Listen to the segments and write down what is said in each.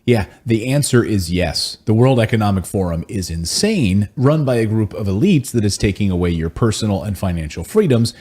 Yeah, the answer is yes. The World Economic Forum is insane, run by a group of elites that is taking away your personal and financial freedoms,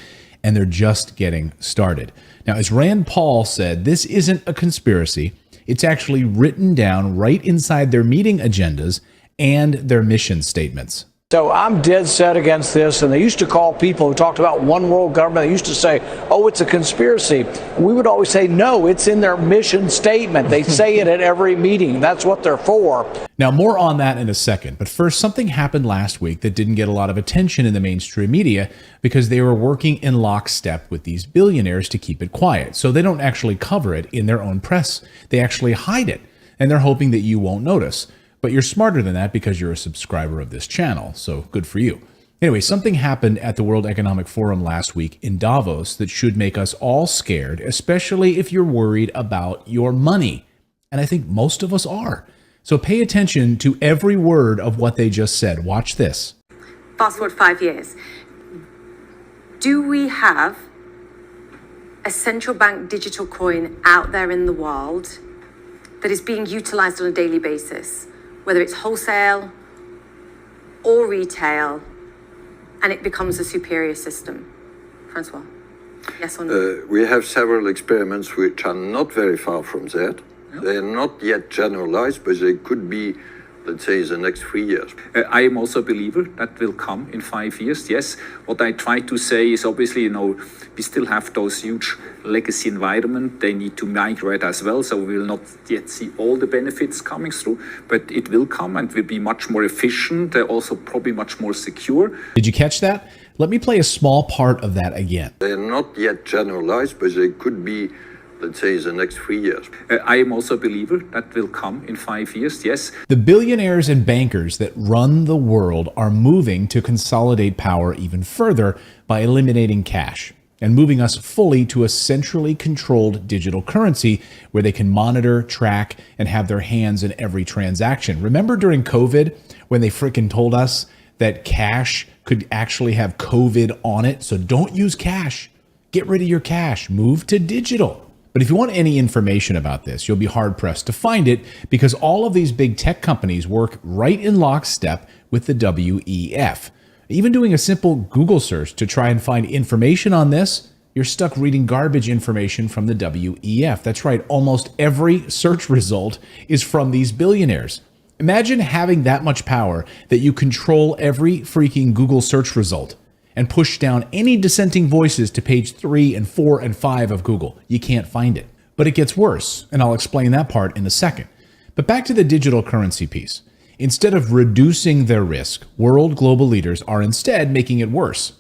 and they're just getting started. Now, as Rand Paul said, this isn't a conspiracy. It's actually written down right inside their meeting agendas and their mission statements. So I'm dead set against this, and they used to call people who talked about one world government, they used to say, oh, it's a conspiracy. We would always say, no, it's in their mission statement. They say it at every meeting. That's what they're for. Now, more on that in a second, but first, something happened last week that didn't get a lot of attention in the mainstream media because they were working in lockstep with these billionaires to keep it quiet. So they don't actually cover it in their own press. They actually hide it, and they're hoping that you won't notice. But you're smarter than that because you're a subscriber of this channel, so good for you. Anyway, something happened at the World Economic Forum last week in Davos that should make us all scared, especially if you're worried about your money. And I think most of us are. So pay attention to every word of what they just said. Watch this. Fast forward 5 years. Do we have a central bank digital coin out there in the world that is being utilized on a daily basis, whether it's wholesale or retail, and it becomes a superior system? Francois, yes or no? We have several experiments which are not very far from that. No. They are not yet generalized, but they could be, let's say, the next 3 years. I am also a believer that will come in 5 years, yes. What I try to say is obviously, we still have those huge legacy environment. They need to migrate as well, so we will not yet see all the benefits coming through, but it will come and will be much more efficient, also probably much more secure. Did you catch that? Let me play a small part of that again. They are not yet generalized, but they could be, let's say, the next 3 years. I am also a believer that will come in 5 years, yes. The billionaires and bankers that run the world are moving to consolidate power even further by eliminating cash and moving us fully to a centrally controlled digital currency where they can monitor, track, and have their hands in every transaction. Remember during COVID when they frickin' told us that cash could actually have COVID on it? So don't use cash. Get rid of your cash. Move to digital. But if you want any information about this, you'll be hard-pressed to find it because all of these big tech companies work right in lockstep with the WEF. Even doing a simple Google search to try and find information on this, you're stuck reading garbage information from the WEF. That's right, almost every search result is from these billionaires. Imagine having that much power that you control every freaking Google search result and push down any dissenting voices to page 3 and 4 and 5 of Google. You can't find it. But it gets worse, and I'll explain that part in a second. But back to the digital currency piece. Instead of reducing their risk, world global leaders are instead making it worse.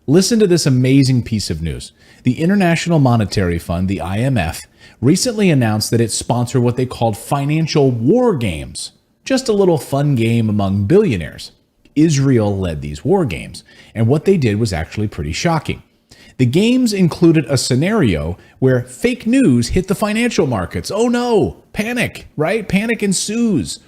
Listen to this amazing piece of news. The International Monetary Fund, the IMF, recently announced that it sponsored what they called financial war games. Just a little fun game among billionaires. Israel led these war games, and what they did was actually pretty shocking. The games included a scenario where fake news hit the financial markets. Oh no, panic, right? Panic ensues.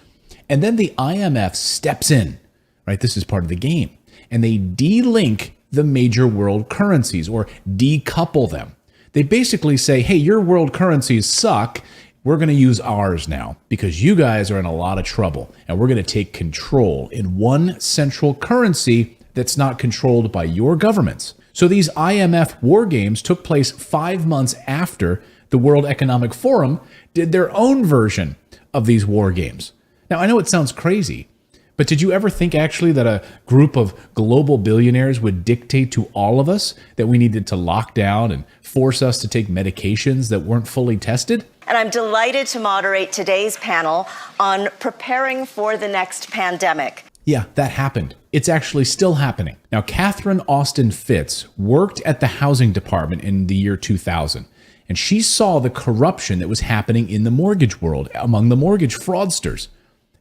And then the IMF steps in, right? This is part of the game. And they de-link the major world currencies or decouple them. They basically say, hey, your world currencies suck. We're going to use ours now because you guys are in a lot of trouble. And we're going to take control in one central currency that's not controlled by your governments. So these IMF war games took place 5 months after the World Economic Forum did their own version of these war games. Now, I know it sounds crazy, but did you ever think actually that a group of global billionaires would dictate to all of us that we needed to lock down and force us to take medications that weren't fully tested? And I'm delighted to moderate today's panel on preparing for the next pandemic. Yeah, that happened. It's actually still happening. Now, Catherine Austin Fitts worked at the housing department in the year 2000, and she saw the corruption that was happening in the mortgage world among the mortgage fraudsters.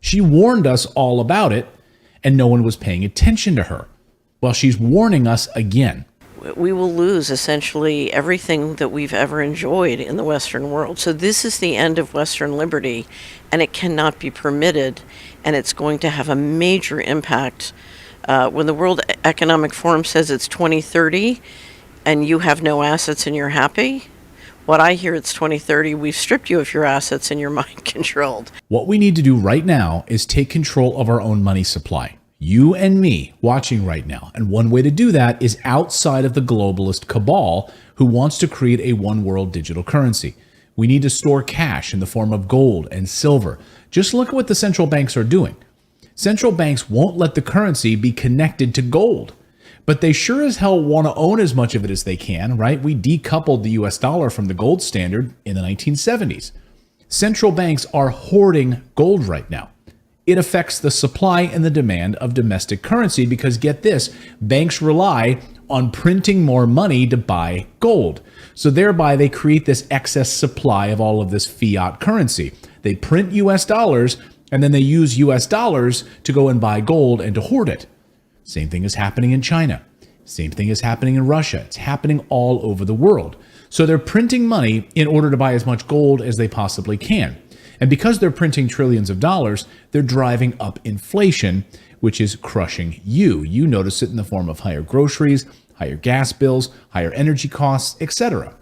She warned us all about it, and no one was paying attention to her. Well, she's warning us again. We will lose essentially everything that we've ever enjoyed in the Western world. So this is the end of Western liberty, and it cannot be permitted, and it's going to have a major impact. When the World Economic Forum says it's 2030 and you have no assets and you're happy, What I hear, it's 2030. We've stripped you of your assets and you're mind controlled. What we need to do right now is take control of our own money supply. You and me watching right now. And one way to do that is outside of the globalist cabal who wants to create a one world digital currency. We need to store cash in the form of gold and silver. Just look at what the central banks are doing. Central banks won't let the currency be connected to gold, but they sure as hell want to own as much of it as they can, right? We decoupled the US dollar from the gold standard in the 1970s. Central banks are hoarding gold right now. It affects the supply and the demand of domestic currency because, get this, banks rely on printing more money to buy gold. So thereby they create this excess supply of all of this fiat currency. They print US dollars and then they use US dollars to go and buy gold and to hoard it. Same thing is happening in China. Same thing is happening in Russia. It's happening all over the world. So they're printing money in order to buy as much gold as they possibly can. And because they're printing trillions of dollars, they're driving up inflation, which is crushing you. You notice it in the form of higher groceries, higher gas bills, higher energy costs, etc.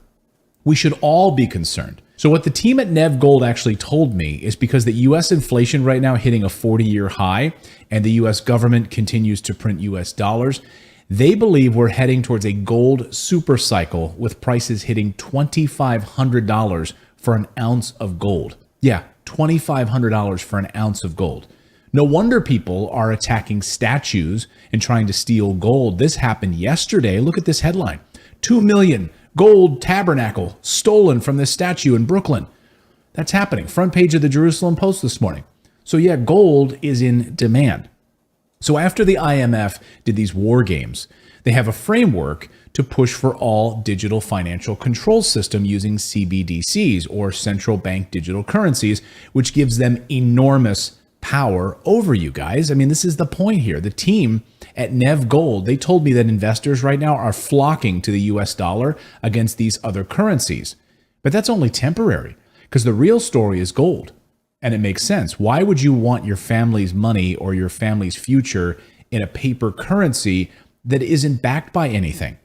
We should all be concerned. So what the team at Nev Gold actually told me is because the US inflation right now hitting a 40-year high and the US government continues to print US dollars, they believe we're heading towards a gold super cycle with prices hitting $2,500 for an ounce of gold. Yeah, $2,500 for an ounce of gold. No wonder people are attacking statues and trying to steal gold. This happened yesterday. Look at this headline. 2 million gold tabernacle stolen from this statue in Brooklyn. That's happening. Front page of the Jerusalem Post this morning. So yeah, gold is in demand. So after the IMF did these war games, they have a framework to push for all digital financial control system using CBDCs or central bank digital currencies, which gives them enormous power over you guys. I mean, this is the point here. The team at Nev Gold, they told me that investors right now are flocking to the US dollar against these other currencies. But that's only temporary because the real story is gold. And it makes sense. Why would you want your family's money or your family's future in a paper currency that isn't backed by anything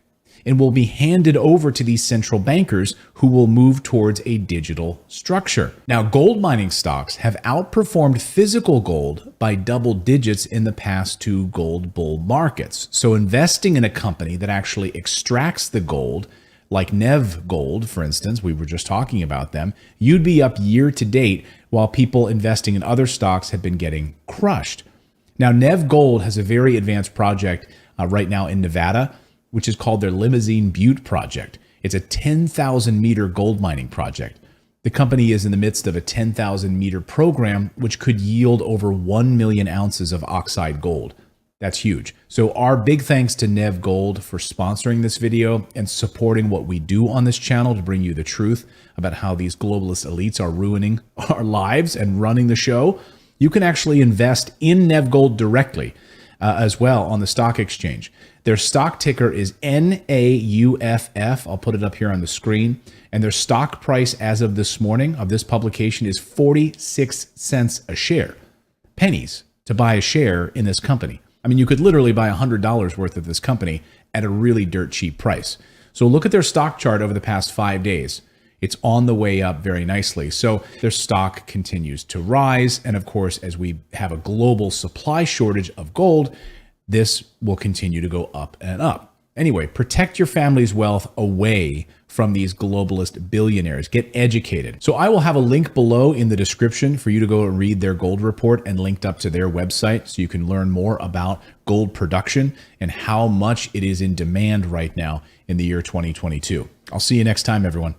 and will be handed over to these central bankers who will move towards a digital structure? Now, gold mining stocks have outperformed physical gold by double digits in the past two gold bull markets. So investing in a company that actually extracts the gold, like Nev Gold, for instance, we were just talking about them, you'd be up year to date while people investing in other stocks have been getting crushed. Now, Nev Gold has a very advanced project right now in Nevada, which is called their Limousine Butte project. It's a 10,000 meter gold mining project. The company is in the midst of a 10,000 meter program, which could yield over 1 million ounces of oxide gold. That's huge. So our big thanks to Nev Gold for sponsoring this video and supporting what we do on this channel to bring you the truth about how these globalist elites are ruining our lives and running the show. You can actually invest in Nev Gold directly as well on the stock exchange. Their stock ticker is NAUFF. I'll put it up here on the screen. And their stock price as of this morning of this publication is 46 cents a share. Pennies to buy a share in this company. I mean, you could literally buy $100 worth of this company at a really dirt cheap price. So look at their stock chart over the past 5 days. It's on the way up very nicely. So their stock continues to rise. And of course, as we have a global supply shortage of gold, this will continue to go up and up. Anyway, protect your family's wealth away from these globalist billionaires. Get educated. So I will have a link below in the description for you to go and read their gold report and linked up to their website so you can learn more about gold production and how much it is in demand right now in the year 2022. I'll see you next time, everyone.